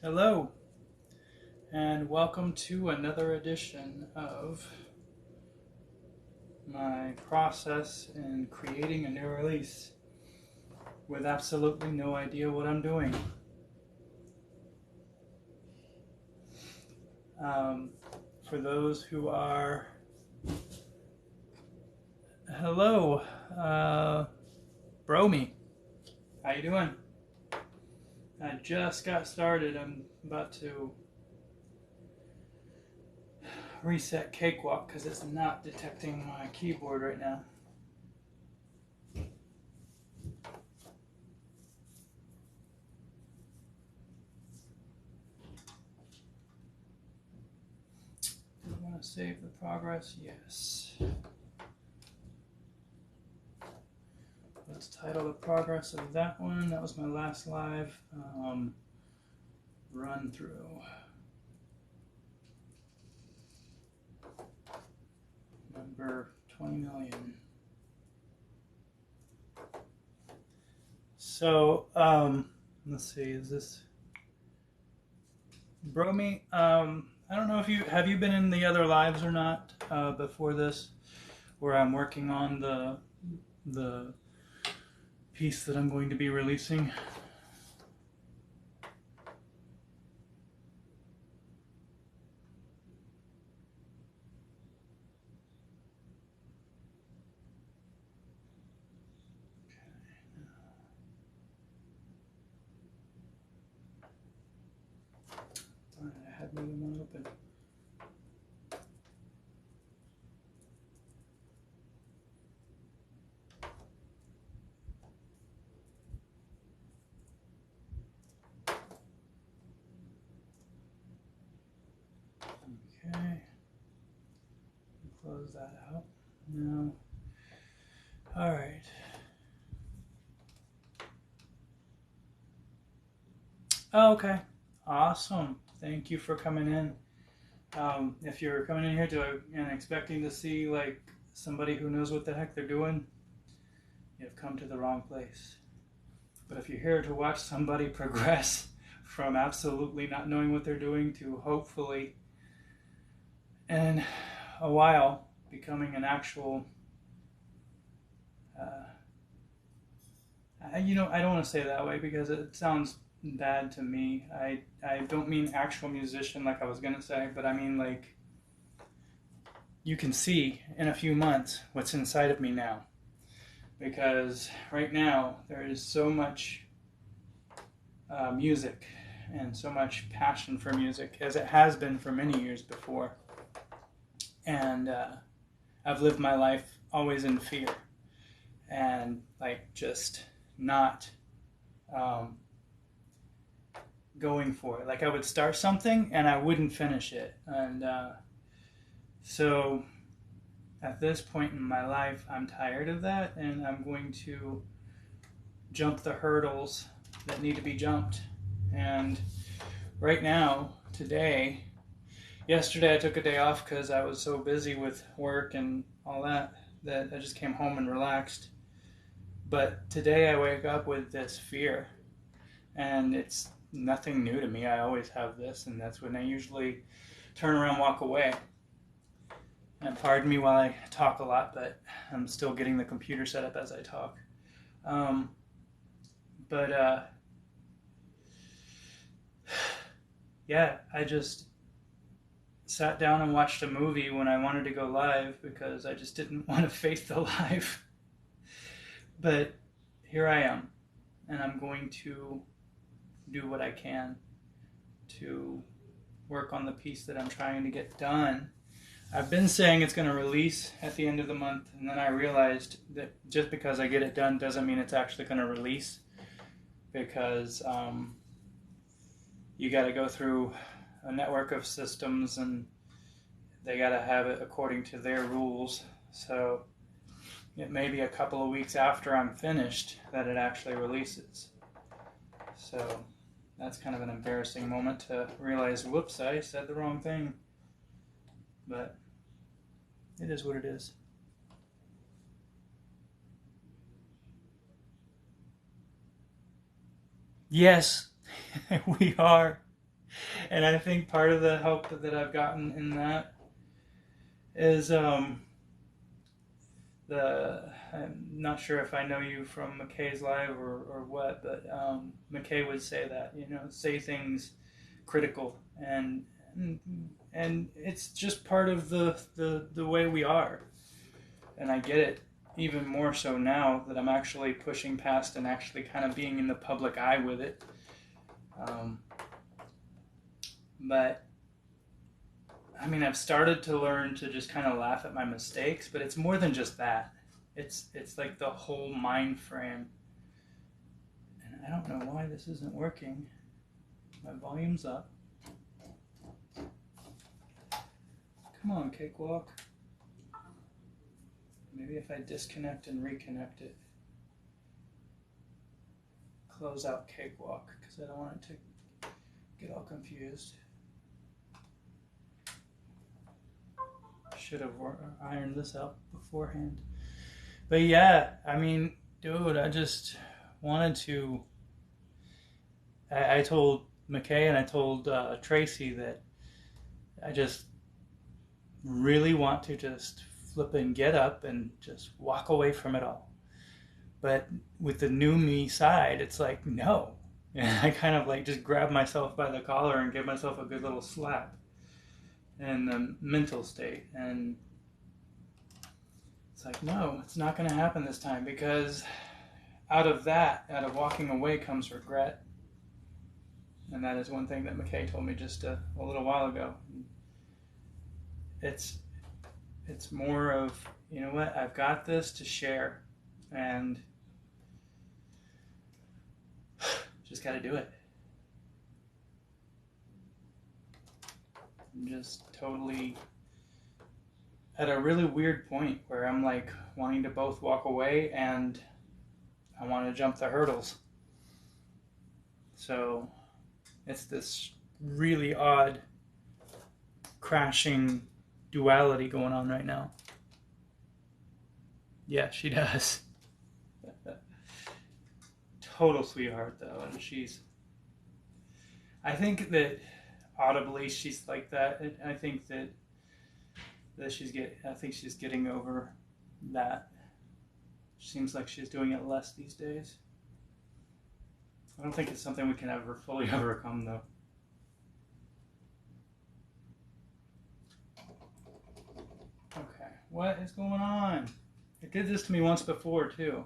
Hello, and welcome to another edition of my process in creating a new release with absolutely no idea what I'm doing. Um, for those who are, hello, Bromy, how you doing? I just got started. I'm about to reset Cakewalk because it's not detecting my keyboard right now. Do you want to save the progress? Yes. Let's title the progress of that one. That was my last live run through. Number 20 million. So, let's see, is this Bromy? I don't know if you been in the other lives or not before this, where I'm working on the piece that I'm going to be releasing. I had more than one open. Okay. Close that out. No. All right. Oh, okay. Awesome. Thank you for coming in. If you're coming in here and expecting to see like somebody who knows what the heck they're doing, you've come to the wrong place. But if you're here to watch somebody progress from absolutely not knowing what they're doing to hopefully in a while becoming an actual I don't want to say it that way because it sounds bad to me. I don't mean actual musician like I was gonna say, but I mean like you can see in a few months what's inside of me now. Because right now there is so much music and so much passion for music as it has been for many years before. And I've lived my life always in fear and like just not going for it. Like I would start something and I wouldn't finish it. And so at this point in my life, I'm tired of that and I'm going to jump the hurdles that need to be jumped. And right now, yesterday I took a day off because I was so busy with work and all that I just came home and relaxed. But today I wake up with this fear, and it's nothing new to me. I always have this, and that's when I usually turn around and walk away. And pardon me while I talk a lot, but I'm still getting the computer set up as I talk. But yeah, I just sat down and watched a movie when I wanted to go live because I just didn't want to face the live. But here I am, and I'm going to do what I can to work on the piece that I'm trying to get done. I've been saying it's going to release at the end of the month, and then I realized that just because I get it done doesn't mean it's actually going to release, because you got to go through a network of systems and they got to have it according to their rules. So it may be a couple of weeks after I'm finished that it actually releases. So that's kind of an embarrassing moment to realize, whoops, I said the wrong thing. But it is what it is. Yes, we are. And I think part of the help that I've gotten in that is I'm not sure if I know you from McKay's live or what, but McKay would say that, you know, say things critical, and it's just part of the way we are, and I get it even more so now that I'm actually pushing past and actually kind of being in the public eye with it. Um, but I mean, I've started to learn to just kind of laugh at my mistakes, but it's more than just that. It's like the whole mind frame. And I don't know why this isn't working. My volume's up. Come on, Cakewalk. Maybe if I disconnect and reconnect it. Close out Cakewalk, because I don't want it to get all confused. Should have ironed this out beforehand. But yeah, I mean, dude, I just wanted to. I told McKay and I told Tracy that I just really want to just flip and get up and just walk away from it all. But with the new me side, it's like, no. And I kind of like just grab myself by the collar and give myself a good little slap in the mental state. And it's like, no, it's not going to happen this time, because out of walking away comes regret. And that is one thing that McKay told me just a little while ago. It's more of, you know what, I've got this to share, and just got to do it. I'm just totally at a really weird point where I'm like wanting to both walk away and I want to jump the hurdles. So it's this really odd crashing duality going on right now. Yeah, she does. Total sweetheart though, and I think that audibly she's like that. I think that she's getting over that. Seems like she's doing it less these days. I don't think it's something we can ever fully overcome though. Okay, what is going on? It did this to me once before too.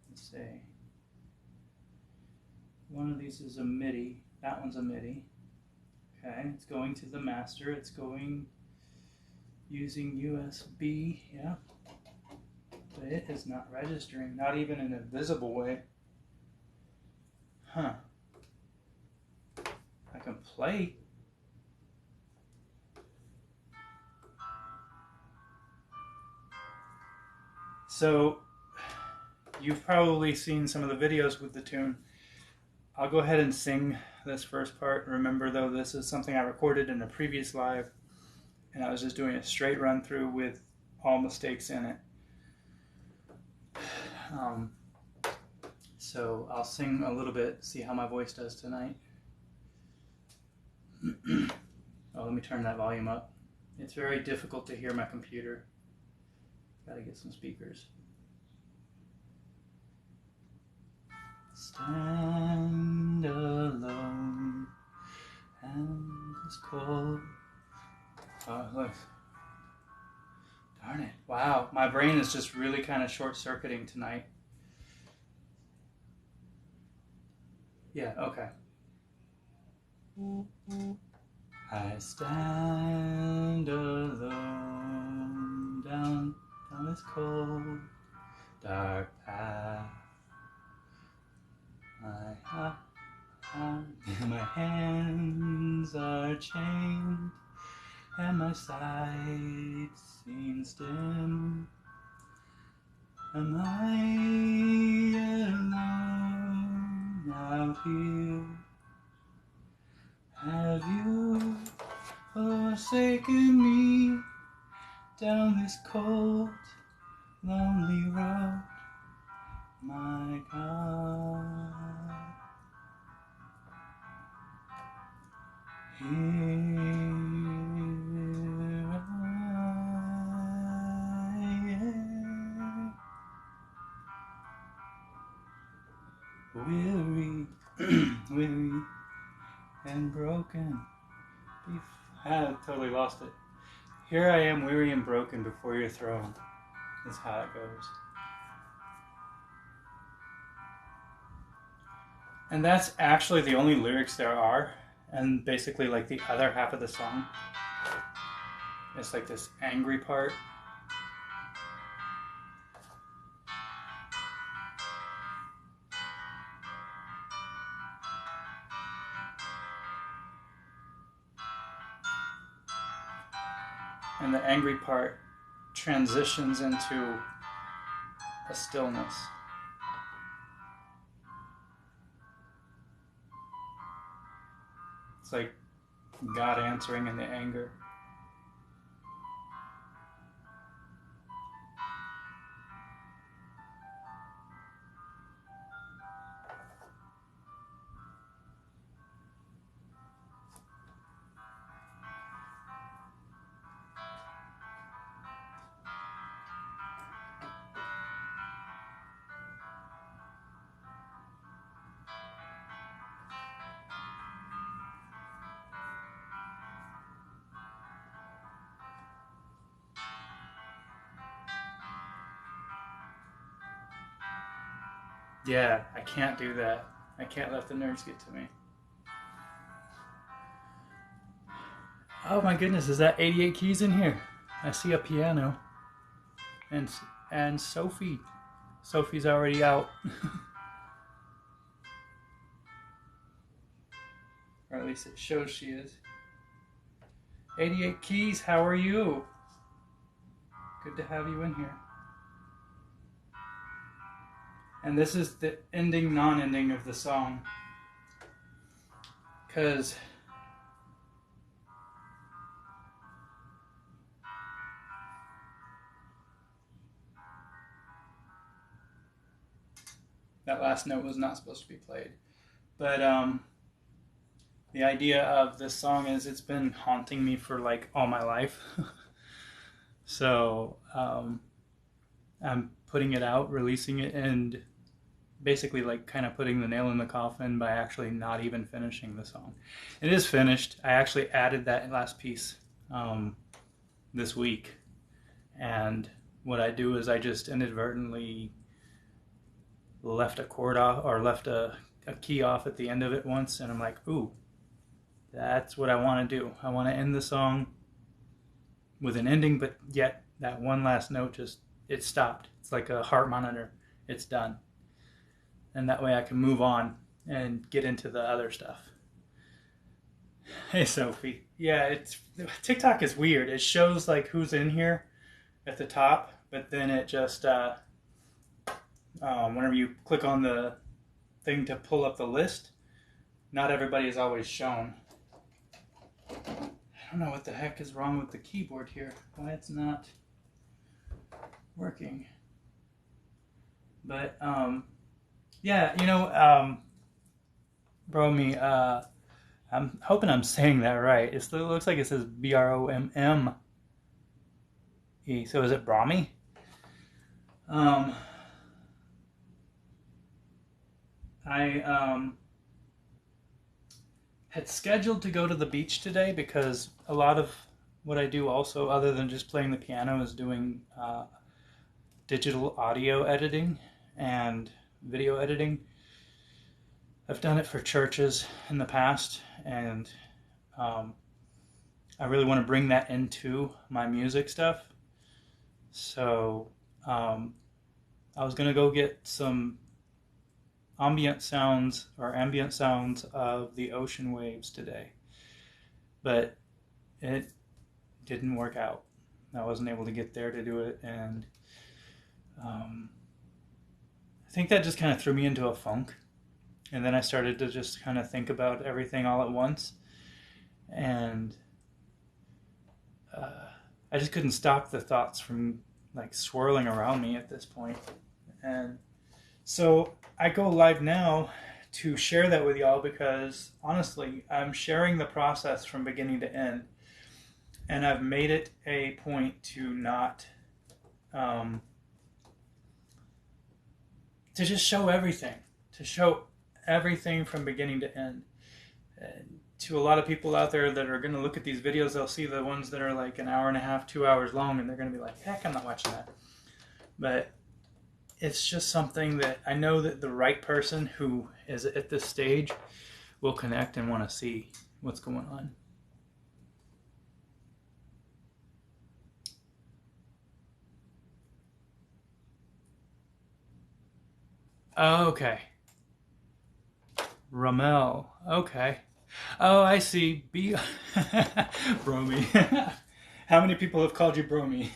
Let's see. One of these is a MIDI. That one's a MIDI. Okay, it's going to the master. It's going using USB. Yeah. But it is not registering, not even in a visible way. Huh. I can play. So, you've probably seen some of the videos with the tune. I'll go ahead and sing this first part. Remember though, this is something I recorded in a previous live, and I was just doing a straight run through with all mistakes in it. So I'll sing a little bit, see how my voice does tonight. Oh, let me turn that volume up. It's very difficult to hear my computer. Gotta get some speakers. Stand alone and it's cold. Oh, look. Darn it. Wow, my brain is just really kind of short-circuiting tonight. Yeah, okay. I stand alone down this cold, dark path. My hands are chained and my sight seems dim. Am I alone out here? Have you forsaken me down this cold, lonely road? My God. Here I am, weary, weary and broken. I totally lost it. Here I am, weary and broken before your throne, is how it goes. And that's actually the only lyrics there are, and basically like the other half of the song. It's like this angry part. And the angry part transitions into a stillness. It's like God answering in the anger. Yeah, I can't do that. I can't let the nerves get to me. Oh my goodness, is that 88 keys in here? I see a piano. And Sophie. Sophie's already out. Or at least it shows she is. 88 keys, how are you? Good to have you in here. And this is the ending, non-ending of the song. Because that last note was not supposed to be played. But the idea of this song is it's been haunting me for like all my life. So I'm putting it out, releasing it, and basically like kind of putting the nail in the coffin by actually not even finishing the song. It is finished. I actually added that last piece this week. And what I do is I just inadvertently left a chord off or left a key off at the end of it once, and I'm like, ooh, that's what I want to do. I want to end the song with an ending, but yet that one last note just, it stopped. It's like a heart monitor. It's done. And that way I can move on and get into the other stuff. Hey, Sophie. Yeah, it's TikTok is weird. It shows like who's in here at the top, but then it just whenever you click on the thing to pull up the list, not everybody is always shown. I don't know what the heck is wrong with the keyboard here. Why it's not working. But yeah, you know, Bromy, I'm hoping I'm saying that right. It looks like it says Bromme. So is it Brahmi? I had scheduled to go to the beach today because a lot of what I do also, other than just playing the piano, is doing digital audio editing and video editing. I've done it for churches in the past, and I really want to bring that into my music stuff. So I was going to go get some ambient sounds of the ocean waves today, but it didn't work out. I wasn't able to get there to do it, and I think that just kind of threw me into a funk. And then I started to just kind of think about everything all at once, and I just couldn't stop the thoughts from like swirling around me at this point. And So I go live now to share that with y'all because honestly, I'm sharing the process from beginning to end. And I've made it a point to not, um, to just show everything, to show everything from beginning to end. And to a lot of people out there that are going to look at these videos, they'll see the ones that are like an hour and a half, 2 hours long, and they're going to be like, heck, I'm not watching that. But it's just something that I know that the right person who is at this stage will connect and want to see what's going on. Okay. Ramel. Okay. Oh, I see. Bromy. How many people have called you Bromy?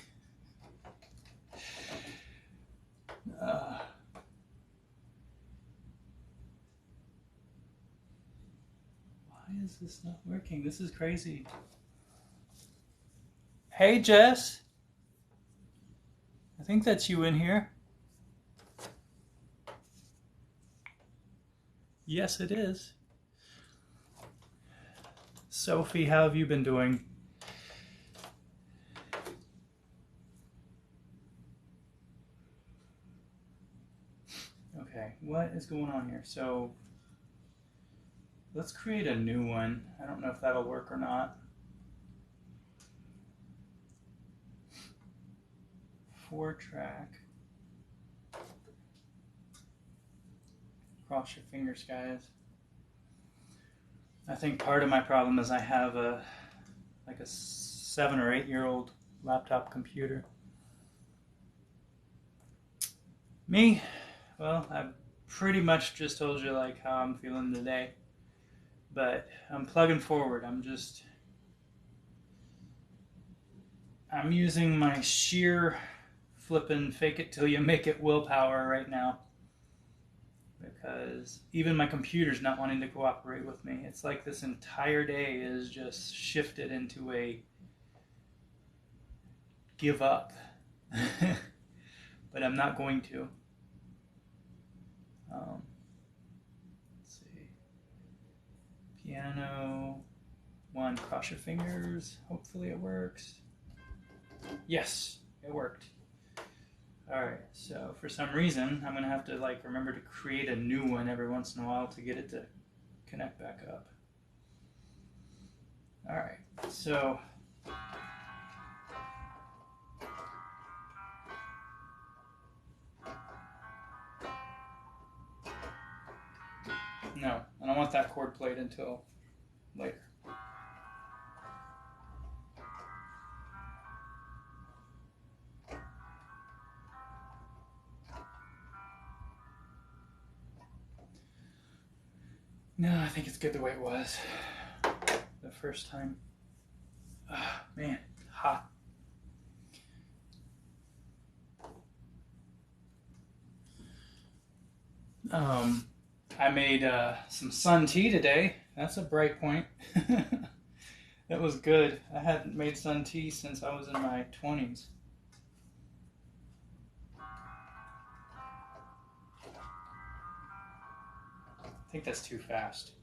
Uh, why is this not working? This is crazy. Hey, Jess. I think that's you in here. Yes, it is. Sophie, how have you been doing? Okay, what is going on here? So let's create a new one. I don't know if that'll work or not. 4-track. Cross your fingers, guys. I think part of my problem is I have a 7 or 8-year-old laptop computer. Me, well, I pretty much just told you like how I'm feeling today, but I'm plugging forward. I'm using my sheer flippin' fake it till you make it willpower right now, because even my computer's not wanting to cooperate with me. It's like this entire day is just shifted into a give up. But I'm not going to. Let's see. Piano 1, cross your fingers. Hopefully it works. Yes, it worked. Alright, so for some reason, I'm going to have to like remember to create a new one every once in a while to get it to connect back up. Alright, so no, I don't want that chord played until later. No, I think it's good the way it was the first time. Ah, man, hot. I made some sun tea today. That's a bright point. That was good. I hadn't made sun tea since I was in my 20s. I think that's too fast.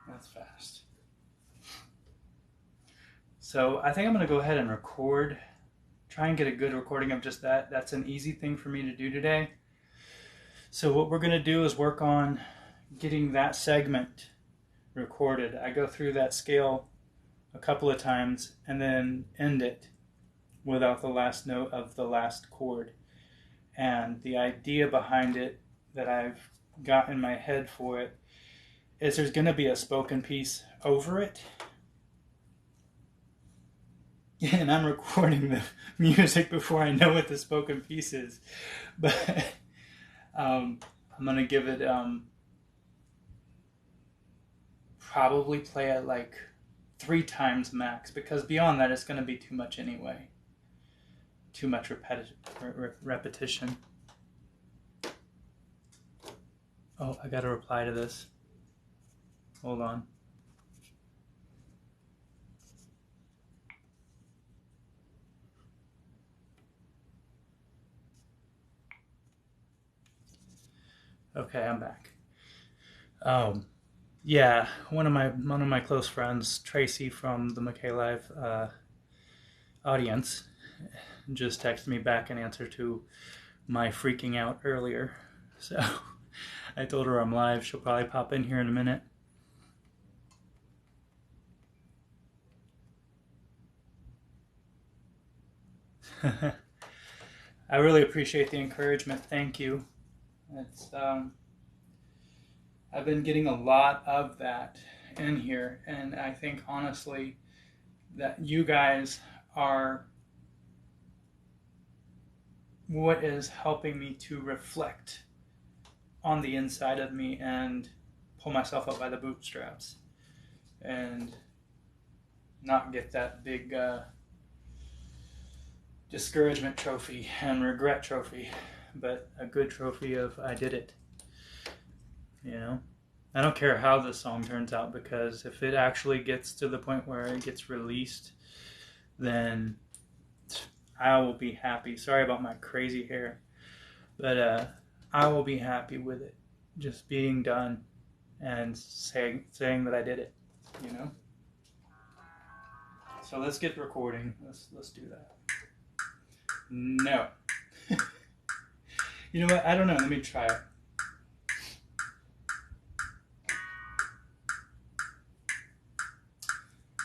That's fast. So I think I'm going to go ahead and record. Try and get a good recording of just that. That's an easy thing for me to do today. So what we're going to do is work on getting that segment recorded. I go through that scale a couple of times and then end it without the last note of the last chord. And the idea behind it that I've got in my head for it is there's going to be a spoken piece over it. And I'm recording the music before I know what the spoken piece is. But I'm going to give it, probably play it like 3 times max, because beyond that it's going to be too much anyway. too much repetition. Oh, I gotta reply to this. Hold on. Okay, I'm back. Yeah, one of my close friends, Tracy from the McKay Live audience, just texted me back in answer to my freaking out earlier. So I told her I'm live. She'll probably pop in here in a minute. I really appreciate the encouragement. Thank you. It's I've been getting a lot of that in here, and I think honestly that you guys are what is helping me to reflect on the inside of me and pull myself up by the bootstraps and not get that big discouragement trophy and regret trophy, but a good trophy of I did it. You know, I don't care how the song turns out, because if it actually gets to the point where it gets released, then I will be happy. Sorry about my crazy hair, but I will be happy with it just being done and saying that I did it. You know. So let's get recording. Let's do that. No. You know what? I don't know. Let me try it.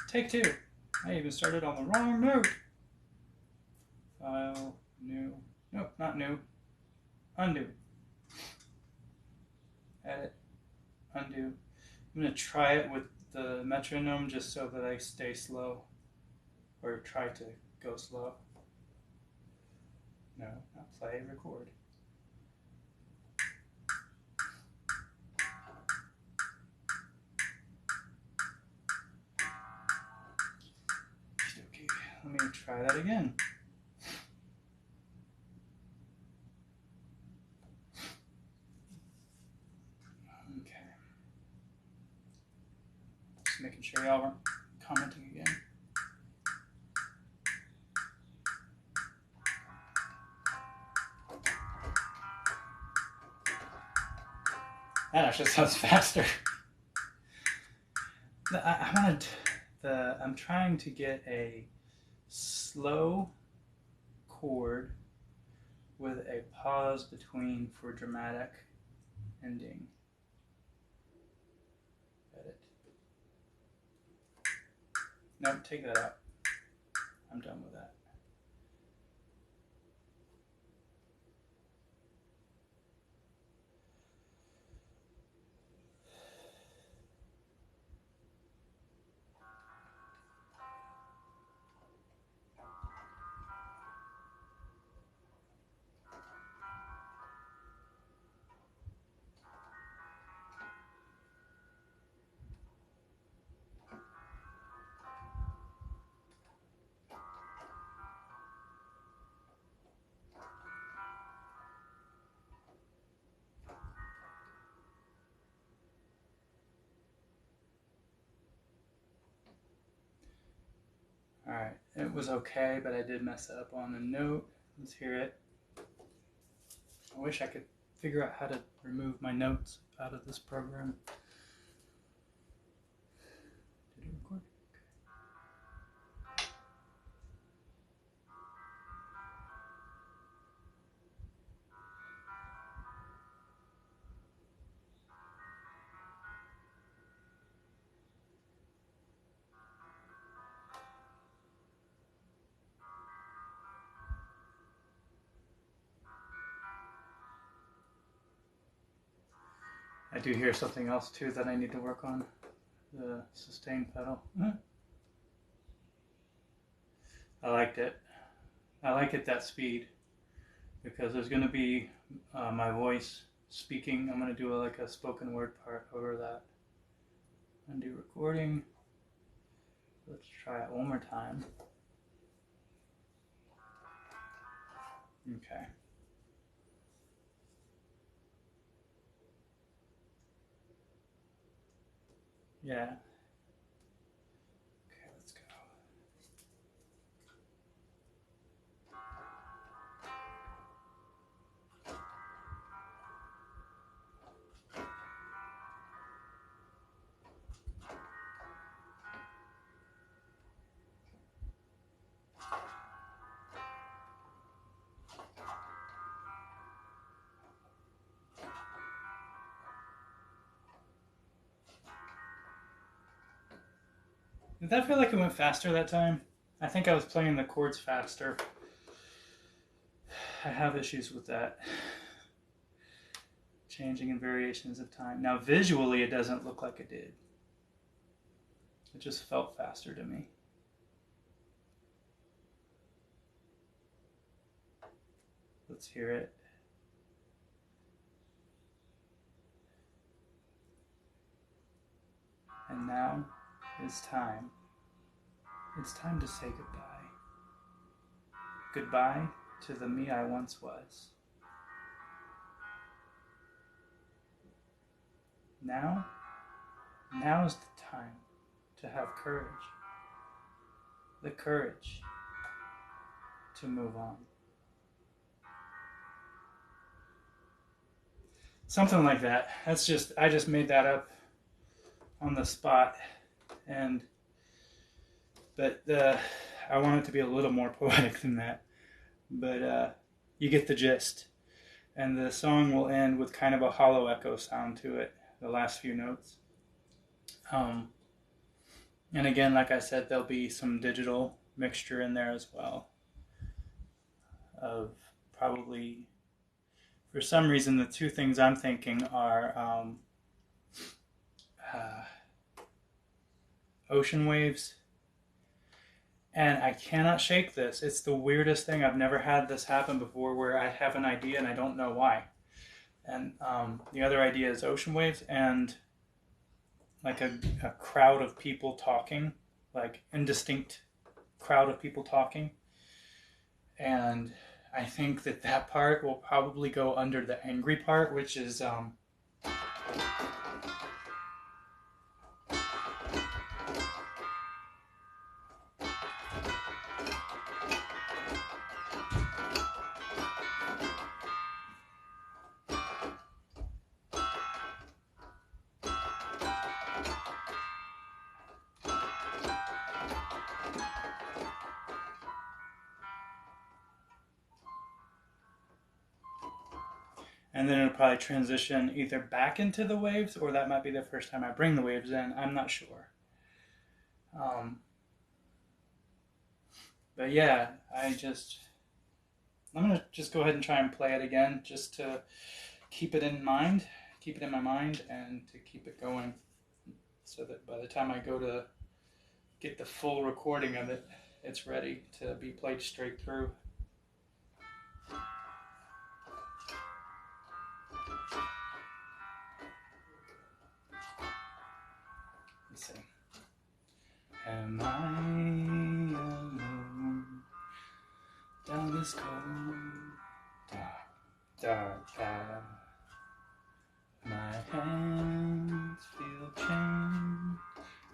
Take two. I even started on the wrong note. File, new. Nope, not new. Undo. Edit. Undo. I'm going to try it with the metronome just so that I stay slow. Or try to go slow. No, not play, record. Okay, let me try that again. Okay. Just making sure y'all weren't commenting again. That actually sounds faster. I'm trying to get a slow chord with a pause between for dramatic ending. Edit. Nope, take that out. I'm done with that. Alright, it was okay, but I did mess up on the note. Let's hear it. I wish I could figure out how to remove my notes out of this program. Did it record? I do hear something else too that I need to work on. The sustain pedal. I liked it. I like it that speed because there's going to be my voice speaking. I'm going to do like a spoken word part over that. Undo recording. Let's try it one more time. Okay. Yeah. Okay, let's go. Did that feel like it went faster that time? I think I was playing the chords faster. I have issues with that. Changing in variations of time. Now, visually, it doesn't look like it did. It just felt faster to me. Let's hear it. And now is time. It's time to say goodbye. Goodbye to the me I once was. Now is the time to have courage. The courage to move on. Something like that. I just made that up on the spot. But I want it to be a little more poetic than that. But you get the gist. And the song will end with kind of a hollow echo sound to it, the last few notes. And again, like I said, there'll be some digital mixture in there as well. Of probably, for some reason, the two things I'm thinking are ocean waves. And I cannot shake this. It's the weirdest thing. I've never had this happen before where I have an idea and I don't know why. And the other idea is ocean waves and like a crowd of people talking, like indistinct crowd of people talking. And I think that part will probably go under the angry part, which is and then it'll probably transition either back into the waves or that might be the first time I bring the waves in. I'm not sure. But yeah, I'm gonna just go ahead and try and play it again just to keep it in mind, keep it in my mind, and to keep it going so that by the time I go to get the full recording of it, it's ready to be played straight through. Let's see. Am I alone down this cold, dark path? My hands feel chained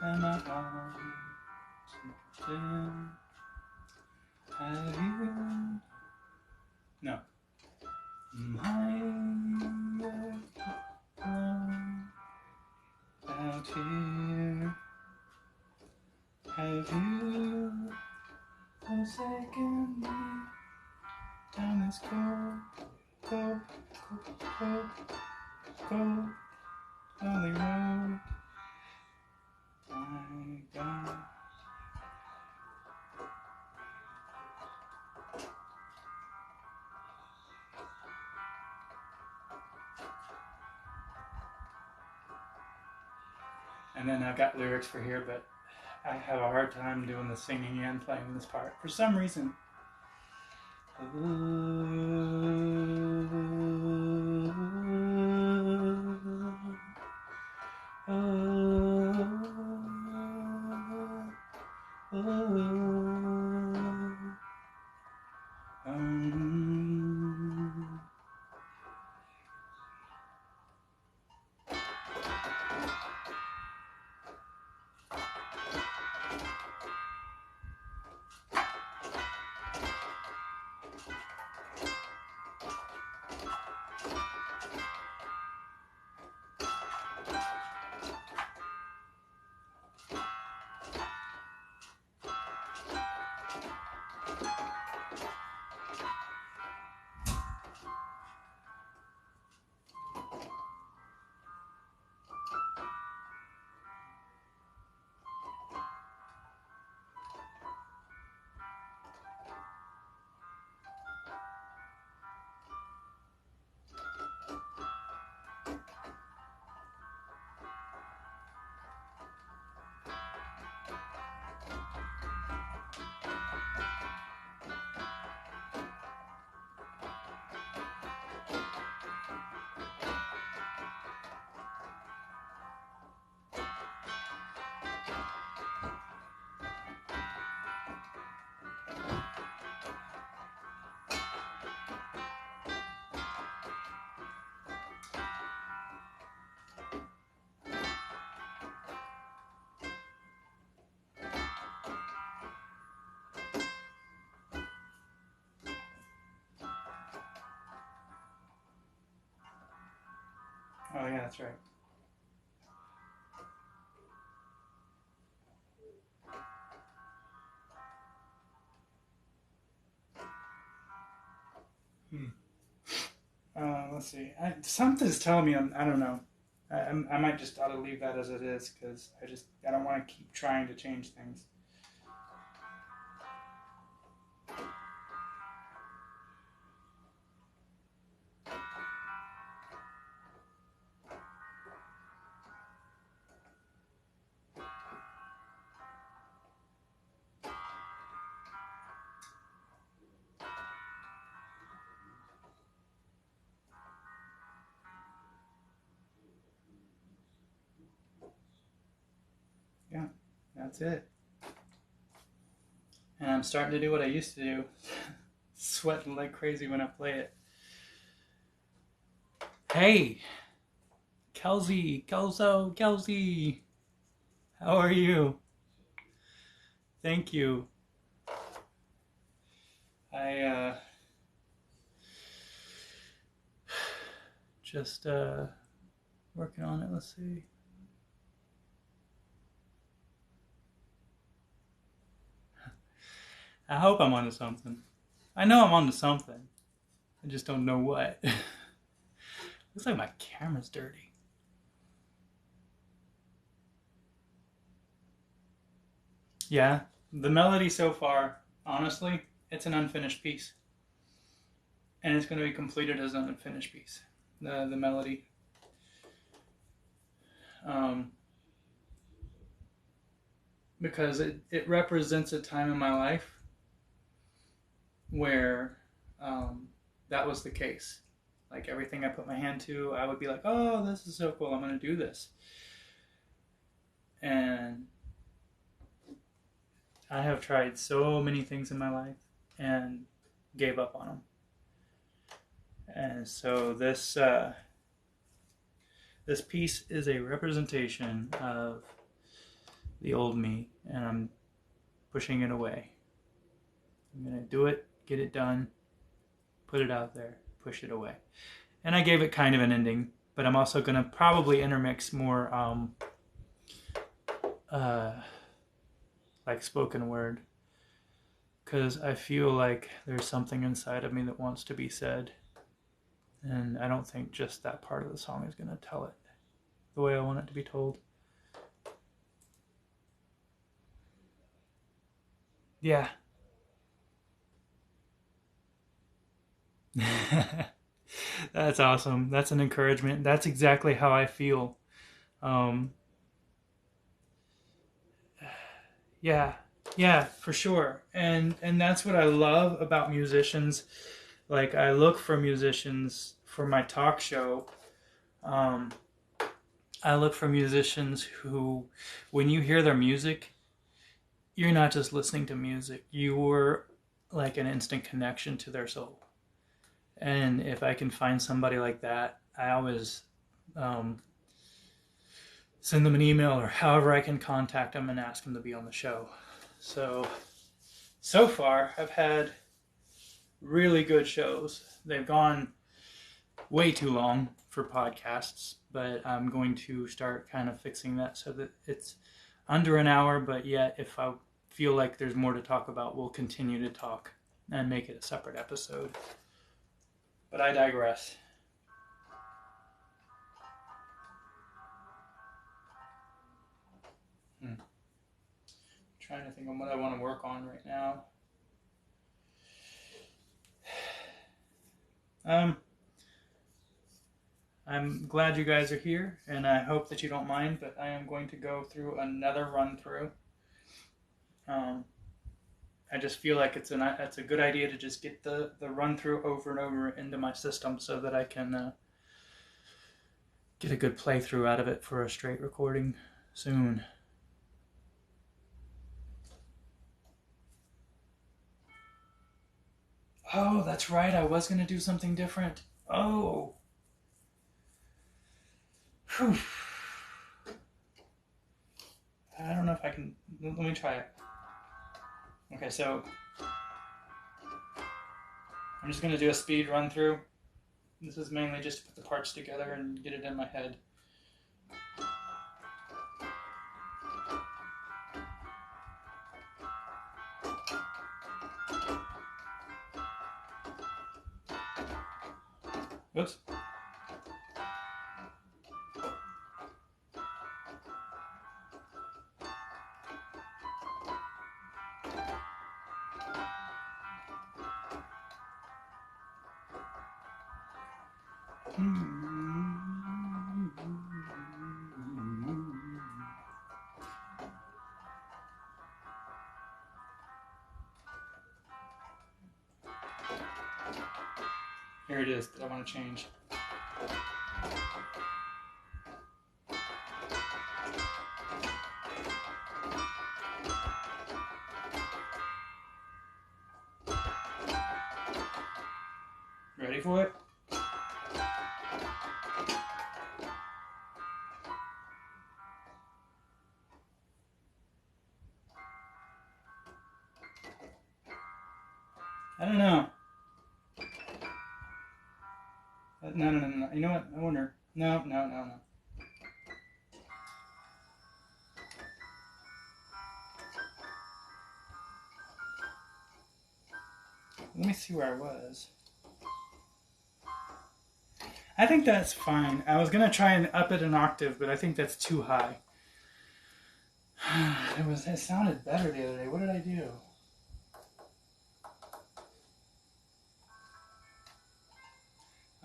and my arms dim. Have you? No. My alone out here. Have you forsaken me down this cold, lonely road? My God. And then I've got lyrics for here, but I have a hard time doing the singing and playing this part for some reason. Oh yeah, that's right. Let's see. Something's telling me I don't know. I might just ought to leave that as it is because I don't want to keep trying to change things. Yeah, that's it. And I'm starting to do what I used to do. Sweating like crazy when I play it. Hey, Kelsey. How are you? Thank you. I just working on it. Let's see. I hope I'm onto something. I know I'm onto something. I just don't know what. Looks like my camera's dirty. Yeah, the melody so far, honestly, it's an unfinished piece. And it's going to be completed as an unfinished piece. The melody. Um, because it represents a time in my life where that was the case. Like everything I put my hand to, I would be like, oh, this is so cool, I'm going to do this. And I have tried so many things in my life and gave up on them. And so this piece is a representation of the old me, and I'm pushing it away. I'm going to do it, get it done, put it out there, push it away. And I gave it kind of an ending, but I'm also going to probably intermix more like spoken word, because I feel like there's something inside of me that wants to be said, and I don't think just that part of the song is going to tell it the way I want it to be told. Yeah. That's awesome. That's an encouragement. That's exactly how I feel. Um, yeah, yeah, for sure. And that's what I love about musicians. Like I look for musicians for my talk show. Um, I look for musicians who, when you hear their music, you're not just listening to music. You're like an instant connection to their soul. And if I can find somebody like that, I always um, send them an email or however I can contact them and ask them to be on the show. So far, I've had really good shows. They've gone way too long for podcasts, but I'm going to start kind of fixing that so that it's under an hour, but yet if I feel like there's more to talk about, we'll continue to talk and make it a separate episode. But I digress. Trying to think of what I want to work on right now. I'm glad you guys are here, and I hope that you don't mind, but I am going to go through another run through. I just feel like it's a good idea to just get the run through over and over into my system so that I can get a good playthrough out of it for a straight recording soon. Oh, that's right. I was going to do something different. Oh. Whew. I don't know if I can. Let me try it. Okay, so I'm just going to do a speed run through. This is mainly just to put the parts together and get it in my head. Oops. Here it is that I want to change. Ready for it? I don't know. No. You know what? I wonder. No. Let me see where I was. I think that's fine. I was gonna try and up it an octave, but I think that's too high. It sounded better the other day. What did I do?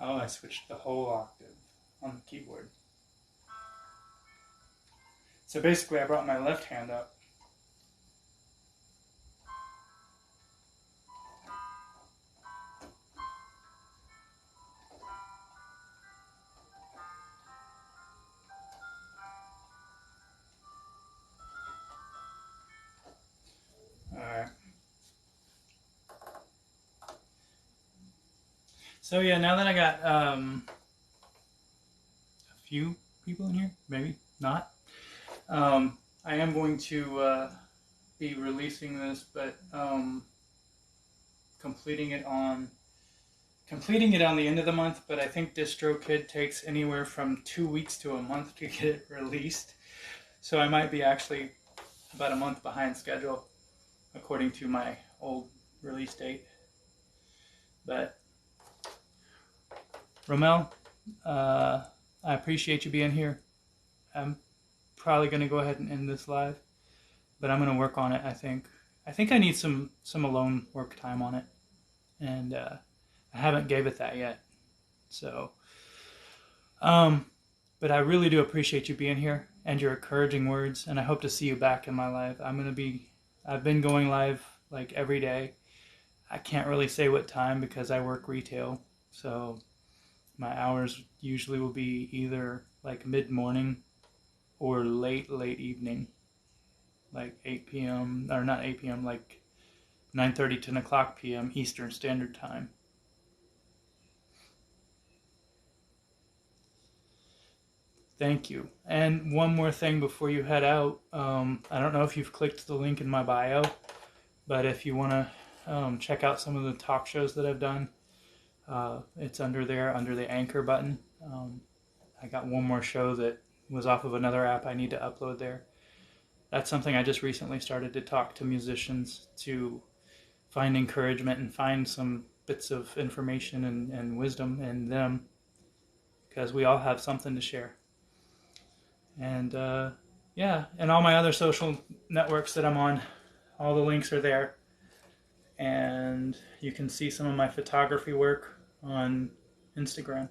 Oh, I switched the whole octave on the keyboard. So basically, I brought my left hand up. Alright. So yeah, now that I got a few people in here, maybe not, I am going to be releasing this, but completing it on the end of the month. But I think DistroKid takes anywhere from 2 weeks to a month to get it released, so I might be actually about a month behind schedule according to my old release date. But Romel, I appreciate you being here. I'm probably going to go ahead and end this live, but I'm going to work on it. I think I need some alone work time on it, and I haven't gave it that yet. So, but I really do appreciate you being here and your encouraging words, and I hope to see you back in my life. I've been going live like every day. I can't really say what time because I work retail, so my hours usually will be either like mid-morning or late evening, like 8 p.m. or not 8 p.m. like 9:30, 10 o'clock p.m. Eastern Standard Time. Thank you. And one more thing before you head out. I don't know if you've clicked the link in my bio, but if you want to check out some of the talk shows that I've done, it's under there, under the Anchor button. I got one more show that was off of another app I need to upload there. That's something I just recently started to talk to musicians to find encouragement and find some bits of information and wisdom in them, because we all have something to share. And yeah, and all my other social networks that I'm on, all the links are there. And you can see some of my photography work on Instagram,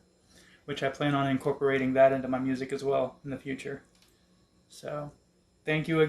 which I plan on incorporating that into my music as well in the future. So, thank you again.